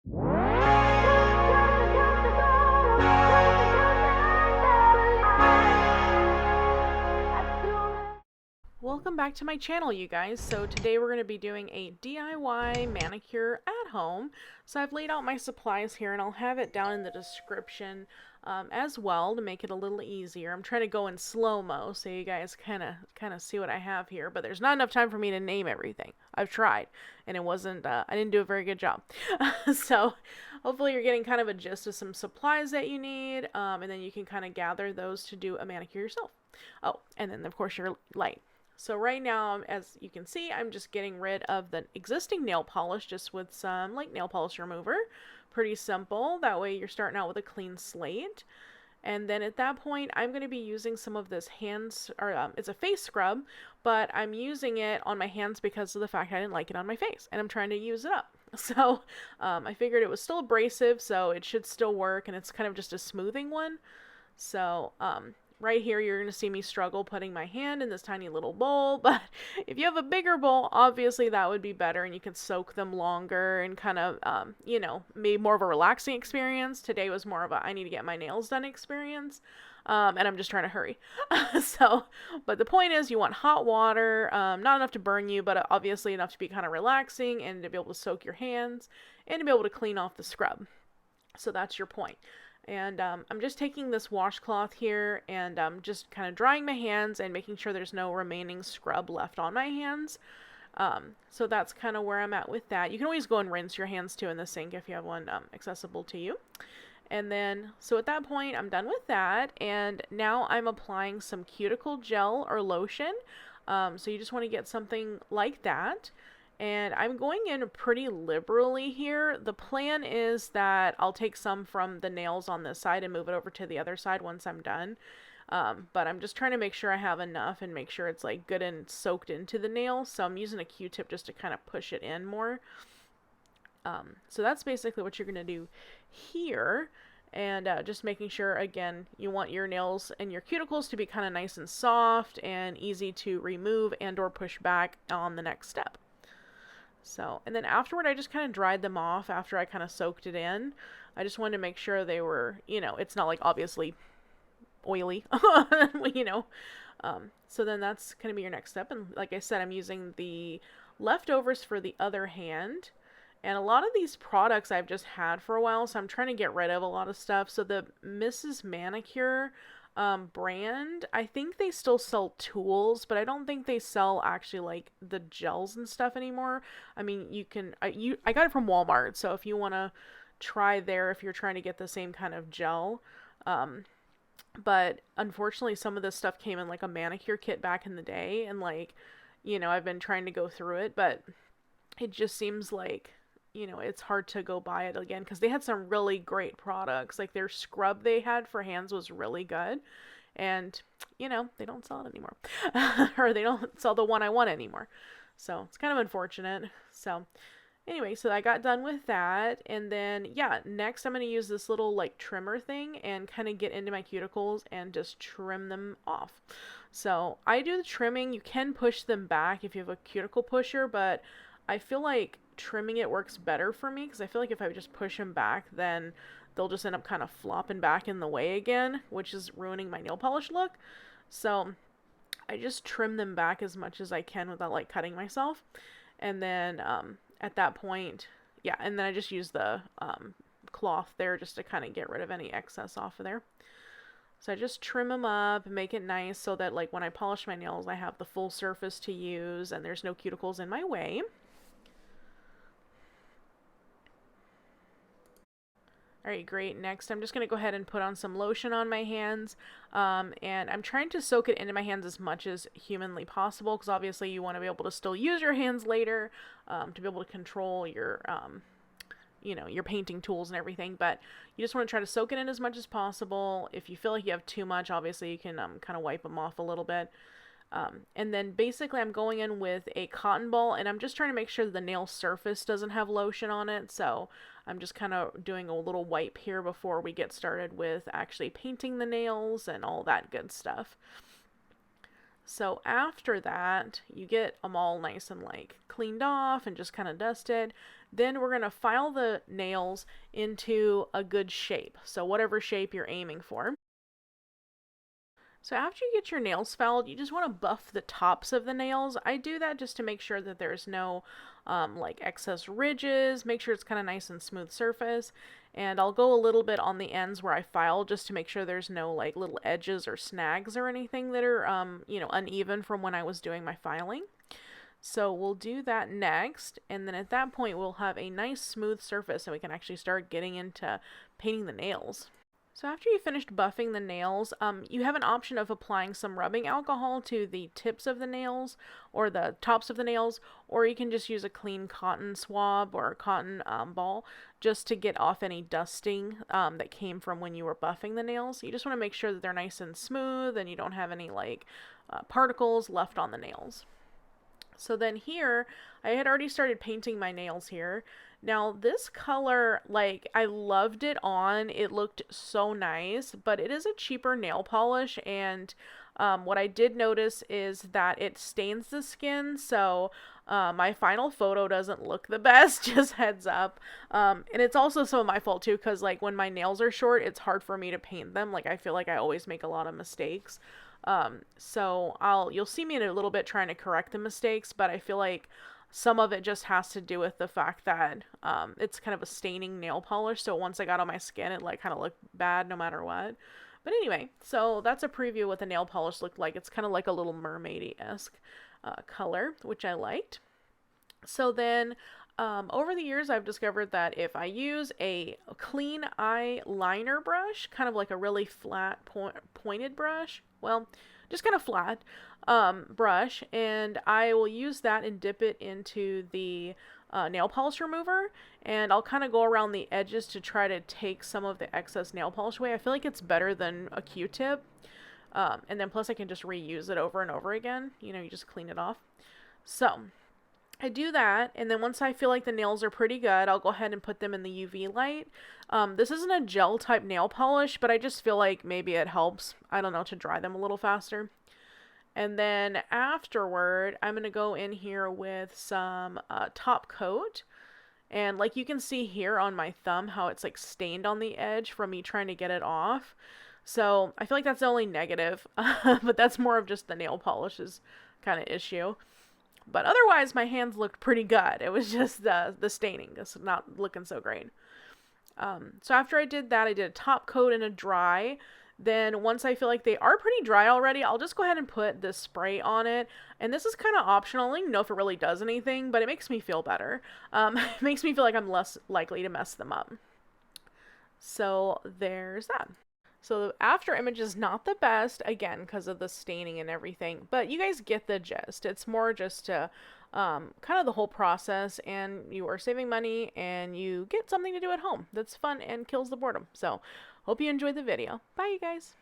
Welcome back to my channel, you guys. So today we're going to be doing a DIY manicure at home. So I've laid out my supplies here, and I'll have it down in the description as well to make it a little easier. I'm trying to go in slow-mo so you guys kind of see what I have here, but there's not enough time for me to name everything. I've tried, and it wasn't I didn't do a very good job. So hopefully you're getting kind of a gist of some supplies that you need, and then you can kind of gather those to do a manicure yourself. Oh, and then of course your light. So right now, as you can see, I'm just getting rid of the existing nail polish just with some like nail polish remover. Pretty simple. That way you're starting out with a clean slate. And then at that point, I'm going to be using some of this it's a face scrub, but I'm using it on my hands because of the fact I didn't like it on my face, and I'm trying to use it up. So I figured it was still abrasive, so it should still work, and it's kind of just a smoothing one. So right here, you're going to see me struggle putting my hand in this tiny little bowl, but if you have a bigger bowl, obviously that would be better, and you can soak them longer and kind of, maybe more of a relaxing experience. Today was more of a I need to get my nails done experience, and I'm just trying to hurry. But the point is you want hot water, not enough to burn you, but obviously enough to be kind of relaxing and to be able to soak your hands and to be able to clean off the scrub. So that's your point. And I'm just taking this washcloth here and just kind of drying my hands and making sure there's no remaining scrub left on my hands. So that's kind of where I'm at with that. You can always go and rinse your hands too in the sink if you have one accessible to you. And then, so at that point, I'm done with that. And now I'm applying some cuticle gel or lotion. So you just want to get something like that. And I'm going in pretty liberally here. The plan is that I'll take some from the nails on this side and move it over to the other side once I'm done. But I'm just trying to make sure I have enough and make sure it's like good and soaked into the nail. So I'm using a Q-tip just to kind of push it in more. So that's basically what you're going to do here. And just making sure, again, you want your nails and your cuticles to be kind of nice and soft and easy to remove and or push back on the next step. So, and then afterward, I just kind of dried them off after I kind of soaked it in. I just wanted to make sure they were, it's not like obviously oily, So then that's going to be your next step. And like I said, I'm using the leftovers for the other hand. And a lot of these products I've just had for a while, so I'm trying to get rid of a lot of stuff. So the Mrs. Manicure brand, I think they still sell tools, but I don't think they sell actually like the gels and stuff anymore. I mean, I got it from Walmart, so if you want to try there if you're trying to get the same kind of gel. But unfortunately some of this stuff came in like a manicure kit back in the day, and like, I've been trying to go through it, but it just seems like it's hard to go buy it again because they had some really great products. Like their scrub they had for hands was really good. And, they don't sell it anymore. Or they don't sell the one I want anymore. So it's kind of unfortunate. So anyway, so I got done with that. And then, yeah, next I'm going to use this little like trimmer thing and kind of get into my cuticles and just trim them off. So I do the trimming. You can push them back if you have a cuticle pusher, but I feel like trimming it works better for me because I feel like if I just push them back, then they'll just end up kind of flopping back in the way again, which is ruining my nail polish look. So I just trim them back as much as I can without like cutting myself. And then at that point, yeah, and then I just use the cloth there just to kind of get rid of any excess off of there. So I just trim them up and make it nice so that like when I polish my nails, I have the full surface to use and there's no cuticles in my way. Alright, great. Next, I'm just going to go ahead and put on some lotion on my hands. And I'm trying to soak it into my hands as much as humanly possible because obviously you want to be able to still use your hands later to be able to control your, your painting tools and everything. But you just want to try to soak it in as much as possible. If you feel like you have too much, obviously you can kind of wipe them off a little bit. And then basically I'm going in with a cotton ball and I'm just trying to make sure the nail surface doesn't have lotion on it. So I'm just kind of doing a little wipe here before we get started with actually painting the nails and all that good stuff. So after that, you get them all nice and like cleaned off and just kind of dusted. Then we're going to file the nails into a good shape. So whatever shape you're aiming for. So after you get your nails filed, you just want to buff the tops of the nails. I do that just to make sure that there's no like excess ridges, make sure it's kind of nice and smooth surface. And I'll go a little bit on the ends where I file just to make sure there's no like little edges or snags or anything that are, you know, uneven from when I was doing my filing. So we'll do that next, and then at that point we'll have a nice smooth surface and we can actually start getting into painting the nails. So after you finished buffing the nails, you have an option of applying some rubbing alcohol to the tips of the nails or the tops of the nails, or you can just use a clean cotton swab or a cotton ball just to get off any dusting that came from when you were buffing the nails. You just want to make sure that they're nice and smooth and you don't have any like particles left on the nails. So then here, I had already started painting my nails here. Now this color, like, I loved it on. It looked so nice, but it is a cheaper nail polish, and what I did notice is that it stains the skin, so my final photo doesn't look the best, just heads up. And it's also some of my fault too, because like when my nails are short, it's hard for me to paint them. Like I feel like I always make a lot of mistakes. So you'll see me in a little bit trying to correct the mistakes, but I feel like some of it just has to do with the fact that, it's kind of a staining nail polish. So once I got on my skin, it like kind of looked bad no matter what. But anyway, so that's a preview of what the nail polish looked like. It's kind of like a little mermaidy-esque, color, which I liked. So then, over the years, I've discovered that if I use a clean eyeliner brush, kind of like a really flat pointed brush, well, just kind of flat brush, and I will use that and dip it into the nail polish remover, and I'll kind of go around the edges to try to take some of the excess nail polish away. I feel like it's better than a Q-tip, and then plus I can just reuse it over and over again. You know, you just clean it off. So I do that, and then once I feel like the nails are pretty good, I'll go ahead and put them in the UV light. This isn't a gel type nail polish, but I just feel like maybe it helps, I don't know, to dry them a little faster. And then afterward, I'm going to go in here with some top coat. And like you can see here on my thumb how it's like stained on the edge from me trying to get it off. So I feel like that's the only negative, but that's more of just the nail polish's kind of issue. But otherwise, my hands looked pretty good. It was just the staining that's not looking so great. So after I did that, I did a top coat and a dry. Then once I feel like they are pretty dry already, I'll just go ahead and put the spray on it. And this is kind of optional. I don't know if it really does anything, but it makes me feel better. It makes me feel like I'm less likely to mess them up. So there's that. So the after image is not the best, again, because of the staining and everything. But you guys get the gist. It's more just to kind of the whole process, and you are saving money, and you get something to do at home that's fun and kills the boredom. So hope you enjoyed the video. Bye, you guys.